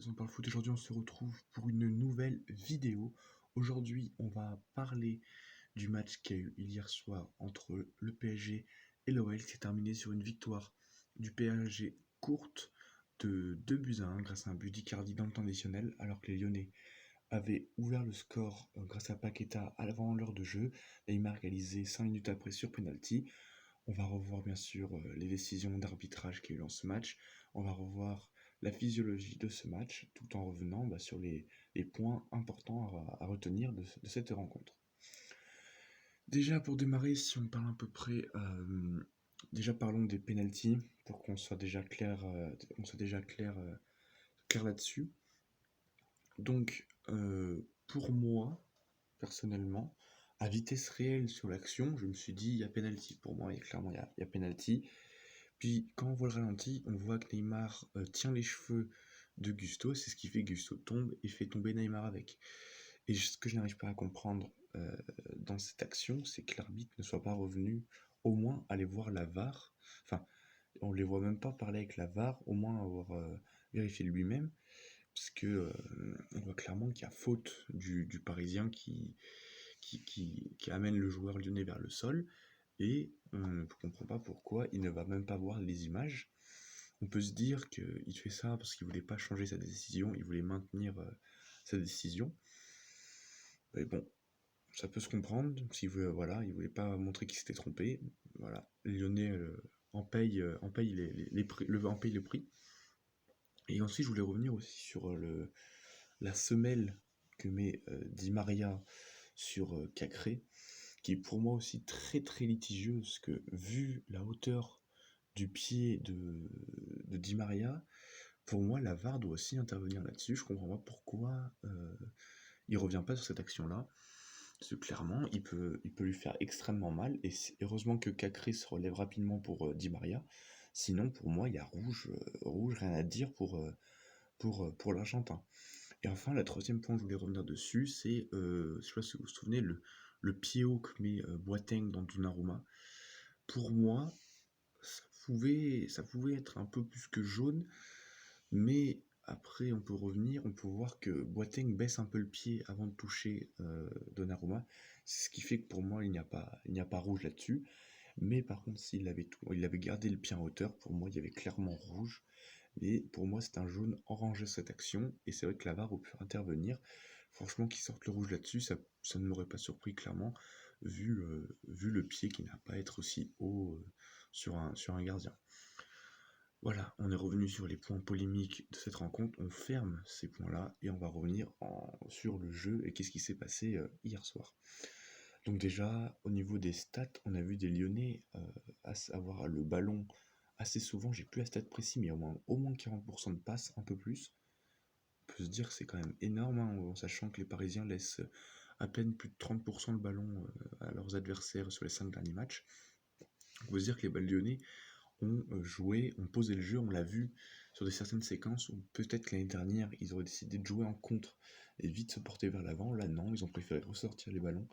On parle foot. Aujourd'hui, on se retrouve pour une nouvelle vidéo. Aujourd'hui, on va parler du match qu'il y a eu hier soir entre le PSG et l'OL, qui s'est terminé sur une victoire du PSG courte de 2-1 grâce à un but d'Icardi dans le temps additionnel, alors que les Lyonnais avaient ouvert le score grâce à Paqueta avant l'heure de jeu. Neymar égalisé 5 minutes après sur penalty. On va revoir bien sûr les décisions d'arbitrage qu'il y a eu dans ce match. On va revoir la physiologie de ce match, tout en revenant sur les points importants à retenir de cette rencontre. Déjà pour démarrer, si on parle à peu près, déjà parlons des pénaltys pour qu'on soit déjà clair, clair là-dessus. Donc pour moi, personnellement, à vitesse réelle sur l'action, je me suis dit il y a pénalty. Pour moi, clairement il y a pénalty. Puis quand on voit le ralenti, on voit que Neymar tient les cheveux de Gusto, c'est ce qui fait que Gusto tombe et fait tomber Neymar avec. Et ce que je n'arrive pas à comprendre dans cette action, c'est que l'arbitre ne soit pas revenu au moins aller voir la VAR. Enfin, on ne les voit même pas parler avec la VAR, au moins avoir vérifié lui-même, parce que on voit clairement qu'il y a faute du Parisien qui amène le joueur lyonnais vers le sol. Et on ne comprend pas pourquoi il ne va même pas voir les images. On peut se dire qu'il fait ça parce qu'il voulait pas changer sa décision, il voulait maintenir sa décision. Mais bon, ça peut se comprendre. S'il veut, voilà, il voulait pas montrer qu'il s'était trompé. Voilà, les Lyonnais en paye le prix. Et ensuite, je voulais revenir aussi sur la semelle que met Di Maria sur Cacré, qui est pour moi aussi très très litigieuse, que vu la hauteur du pied de Di Maria, pour moi la VAR doit aussi intervenir là-dessus. Je comprends pas pourquoi il revient pas sur cette action-là. Parce que clairement, il peut lui faire extrêmement mal, et heureusement que Cacré se relève rapidement pour Di Maria. Sinon, pour moi, il y a rouge, rien à dire pour l'Argentin. Et enfin, le troisième point que je voulais revenir dessus, c'est, je sais pas si vous vous souvenez, le pied haut que met Boateng dans Donnarumma. Pour moi, ça pouvait être un peu plus que jaune, mais après on peut revenir, on peut voir que Boateng baisse un peu le pied avant de toucher Donnarumma, ce qui fait que pour moi il n'y a pas rouge là-dessus. Mais par contre, il avait gardé le pied en hauteur, pour moi il y avait clairement rouge. Mais pour moi, c'est un jaune orangé cette action, et c'est vrai que la VAR aurait pu intervenir. Franchement, qu'ils sortent le rouge là-dessus, ça ne m'aurait pas surpris, clairement, vu le pied qui n'a pas à être aussi haut sur un gardien. Voilà, on est revenu sur les points polémiques de cette rencontre, on ferme ces points-là, et on va revenir sur le jeu et qu'est-ce qui s'est passé hier soir. Donc déjà, au niveau des stats, on a vu des Lyonnais avoir le ballon assez souvent, j'ai plus la stat précis, mais au moins 40% de passes, un peu plus. On peut se dire que c'est quand même énorme, hein, en sachant que les Parisiens laissent à peine plus de 30% le ballon à leurs adversaires sur les 5 derniers matchs. On peut se dire que les Lyonnais ont joué, ont posé le jeu, on l'a vu sur certaines séquences où peut-être que l'année dernière, ils auraient décidé de jouer en contre et vite se porter vers l'avant. Là, non, ils ont préféré ressortir les ballons,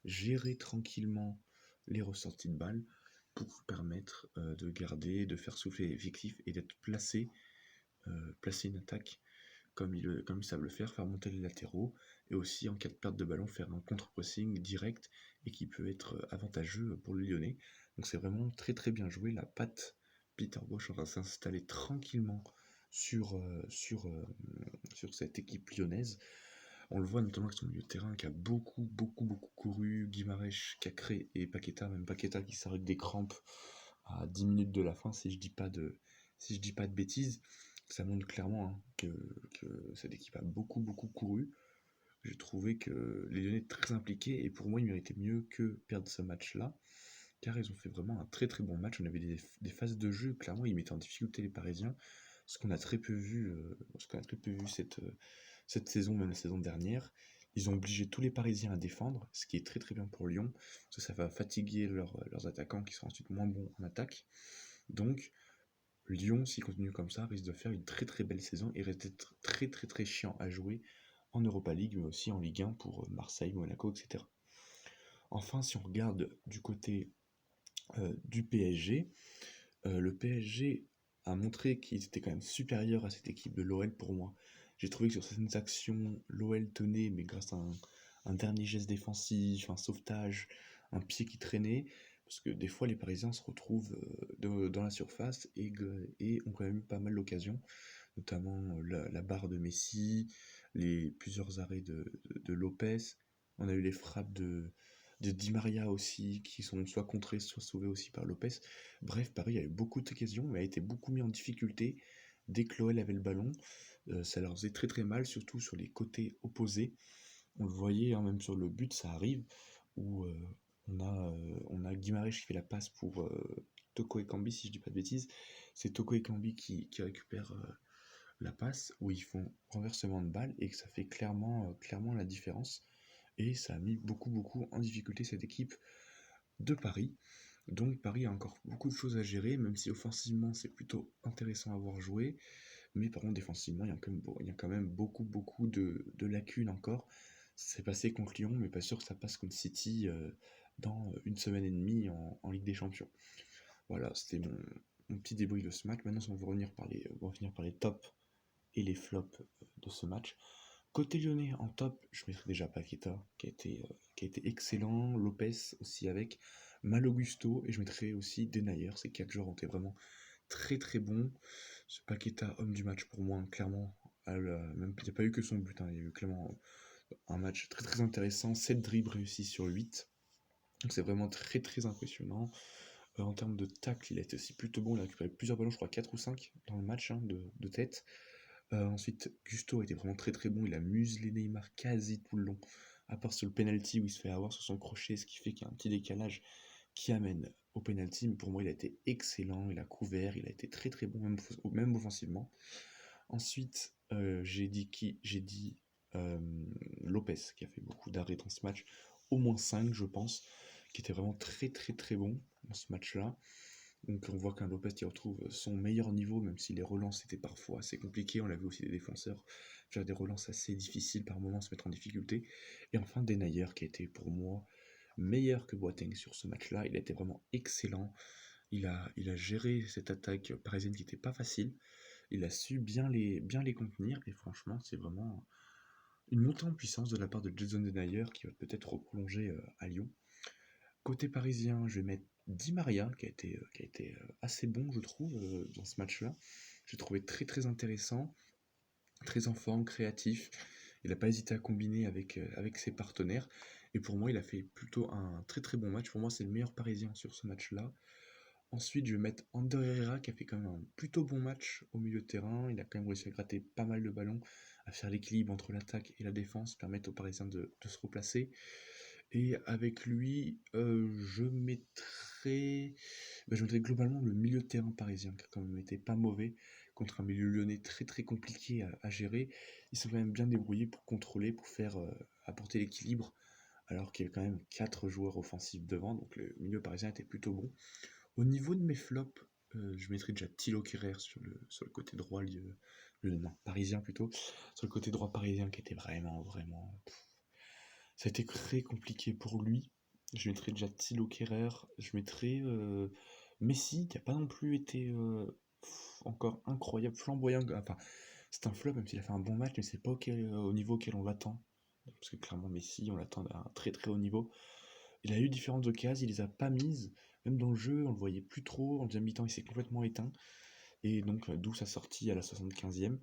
gérer tranquillement les ressorties de balles pour permettre de garder, de faire souffler l'effectif et d'être placer une attaque comme ils savent le faire monter les latéraux, et aussi en cas de perte de ballon, faire un contre-pressing direct et qui peut être avantageux pour le Lyonnais. Donc c'est vraiment très très bien joué, la patte Peter Bosz va s'installer tranquillement sur cette équipe lyonnaise. On le voit notamment avec son milieu de terrain qui a beaucoup couru, Guimarães, Cacré et Paqueta, même Paqueta qui s'arrête des crampes à 10 minutes de la fin, si je dis pas de bêtises. Ça montre clairement que cette équipe a beaucoup couru. J'ai trouvé que les Lyonnais étaient très impliqués, et pour moi ils méritaient mieux que perdre ce match-là, car ils ont fait vraiment un très très bon match. On avait des phases de jeu, clairement ils mettaient en difficulté les Parisiens, ce qu'on a très peu vu, cette saison, même la saison dernière. Ils ont obligé tous les Parisiens à défendre, ce qui est très très bien pour Lyon, parce que ça va fatiguer leurs attaquants qui seront ensuite moins bons en attaque. Donc Lyon, s'il continue comme ça, risque de faire une très très belle saison et risque d'être très très très chiant à jouer en Europa League, mais aussi en Ligue 1 pour Marseille, Monaco, etc. Enfin, si on regarde du côté du PSG, le PSG a montré qu'ils étaient quand même supérieurs à cette équipe de l'OL pour moi, J'ai trouvé que sur certaines actions, l'OL tenait, mais grâce à un dernier geste défensif, un sauvetage, un pied qui traînait. Parce que des fois, les Parisiens se retrouvent dans la surface et ont quand même eu pas mal d'occasions, notamment la barre de Messi, les plusieurs arrêts de Lopez. On a eu les frappes de Di Maria aussi, qui sont soit contrées, soit sauvées aussi par Lopez. Bref, Paris a eu beaucoup d'occasions, mais a été beaucoup mis en difficulté dès que l'OL avait le ballon. Ça leur faisait très très mal, surtout sur les côtés opposés. On le voyait, hein, même sur le but, ça arrive, où on a Guimarães qui fait la passe pour Toko Ekambi, si je dis pas de bêtises. C'est Toko Ekambi qui récupère la passe, où ils font renversement de balle, et que ça fait clairement la différence. Et ça a mis beaucoup en difficulté cette équipe de Paris. Donc Paris a encore beaucoup de choses à gérer, même si offensivement c'est plutôt intéressant à voir jouer. Mais par contre, défensivement, il y a quand même beaucoup de lacunes encore. C'est passé contre Lyon, mais pas sûr que ça passe contre City dans une semaine et demie en Ligue des Champions. Voilà, c'était mon petit débrief de ce match. Maintenant, on va revenir par les tops et les flops de ce match. Côté lyonnais, en top, je mettrais déjà Paqueta, qui a été excellent. Lopez aussi avec. Mal Augusto, et je mettrais aussi Denayer. Ces quatre joueurs ont été vraiment très bons. Ce Paqueta, homme du match pour moi, hein, clairement. Même, il n'y a pas eu que son but, hein, il y a eu clairement un match très intéressant. 7 dribbles réussis sur 8. Donc c'est vraiment très impressionnant. En termes de tacle, il a été aussi plutôt bon. Il a récupéré plusieurs ballons, je crois 4 ou 5 dans le match, hein, de tête. Ensuite, Gusto a été vraiment très bon. Il a muselé Neymar quasi tout le long. À part sur le penalty où il se fait avoir sur son crochet, ce qui fait qu'il y a un petit décalage qui amène au penalty. Mais pour moi, il a été excellent. Il a couvert. Il a été très bon, même offensivement. Ensuite, j'ai dit Lopez, qui a fait beaucoup d'arrêts dans ce match. Au moins 5, je pense, qui était vraiment très bon dans ce match-là. Donc on voit qu'un Lopez qui retrouve son meilleur niveau, même si les relances étaient parfois assez compliquées. On l'a vu aussi des défenseurs faire des relances assez difficiles par moments, se mettre en difficulté. Et enfin Denayer, qui a été pour moi meilleur que Boateng sur ce match-là. Il a été vraiment excellent. Il a géré cette attaque parisienne qui n'était pas facile. Il a su bien les contenir. Et franchement, c'est vraiment une montée en puissance de la part de Jason Denayer qui va peut-être prolonger à Lyon. Côté parisien, je vais mettre Di Maria, qui a été assez bon, je trouve, dans ce match-là. J'ai trouvé très intéressant, très en forme, créatif. Il n'a pas hésité à combiner avec ses partenaires. Et pour moi, il a fait plutôt un très bon match. Pour moi, c'est le meilleur parisien sur ce match-là. Ensuite, je vais mettre Ander Herrera, qui a fait quand même un plutôt bon match au milieu de terrain. Il a quand même réussi à gratter pas mal de ballons, à faire l'équilibre entre l'attaque et la défense, permettre aux Parisiens de se replacer. Et avec lui, je mettrais globalement le milieu de terrain parisien, qui a quand même été pas mauvais, contre un milieu lyonnais très compliqué à gérer. Ils sont quand même bien débrouillés pour contrôler, pour faire apporter l'équilibre, alors qu'il y avait quand même 4 joueurs offensifs devant, donc le milieu parisien était plutôt bon. Au niveau de mes flops, je mettrais déjà Thilo Kehrer sur le côté droit, non, parisien plutôt, sur le côté droit parisien qui était vraiment. Ça a été très compliqué pour lui. Je mettrais déjà Thilo Kehrer, je mettrais Messi, qui n'a pas non plus été encore incroyable, flamboyant. Enfin, c'est un flop, même s'il a fait un bon match, mais c'est pas au niveau auquel on l'attend. Parce que clairement, Messi, on l'attend à un très haut niveau. Il a eu différentes occasions, il les a pas mises. Même dans le jeu, on le voyait plus trop. En deuxième mi-temps, il s'est complètement éteint. Et donc, d'où sa sortie à la 75e.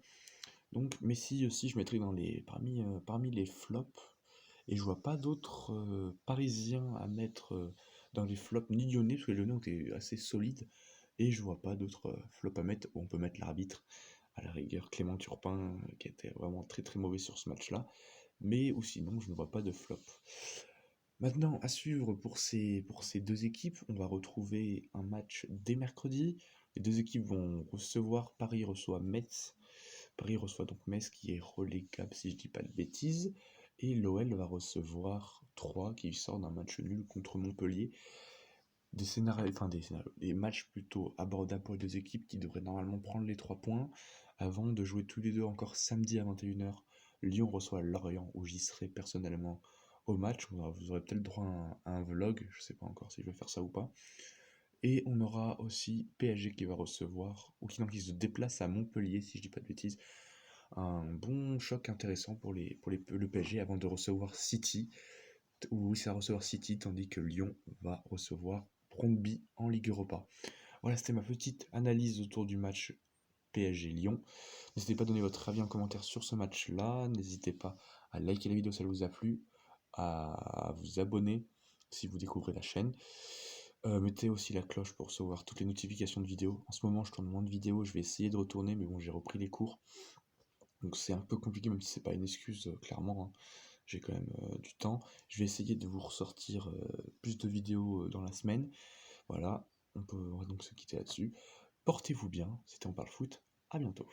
Donc, Messi aussi, je mettrais parmi les flops. Et je vois pas d'autres Parisiens à mettre dans les flops, ni Lyonnais, parce que les Lyonnais ont été assez solides. Et je vois pas d'autres flops à mettre, où on peut mettre l'arbitre, à la rigueur Clément Turpin, qui était vraiment très mauvais sur ce match-là. Mais ou sinon, je ne vois pas de flop. Maintenant, à suivre pour ces deux équipes, on va retrouver un match dès mercredi. Les deux équipes vont recevoir, Paris reçoit Metz. Paris reçoit donc Metz qui est relégable si je dis pas de bêtises. Et l'OL va recevoir 3 qui sort d'un match nul contre Montpellier. Des matchs plutôt abordables pour les deux équipes qui devraient normalement prendre les 3 points avant de jouer tous les deux encore samedi à 21h. Lyon reçoit Lorient où j'y serai personnellement au match. Vous aurez peut-être droit à un vlog, je sais pas encore si je vais faire ça ou pas. Et on aura aussi PSG qui va recevoir, ou qui se déplace à Montpellier si je dis pas de bêtises, un bon choc intéressant pour le PSG avant de recevoir City, où ça va recevoir City, tandis que Lyon va recevoir Brøndby en Ligue Europa. Voilà, c'était ma petite analyse autour du match PSG Lyon. N'hésitez pas à donner votre avis en commentaire sur ce match-là. N'hésitez pas à liker la vidéo si elle vous a plu, à vous abonner si vous découvrez la chaîne. Mettez aussi la cloche pour recevoir toutes les notifications de vidéos. En ce moment, je tourne moins de vidéos, je vais essayer de retourner, mais bon, j'ai repris les cours. Donc c'est un peu compliqué, même si c'est pas une excuse, clairement, hein. J'ai quand même du temps. Je vais essayer de vous ressortir plus de vidéos dans la semaine. Voilà, on va donc se quitter là-dessus. Portez-vous bien, c'était On Parle Foot, à bientôt.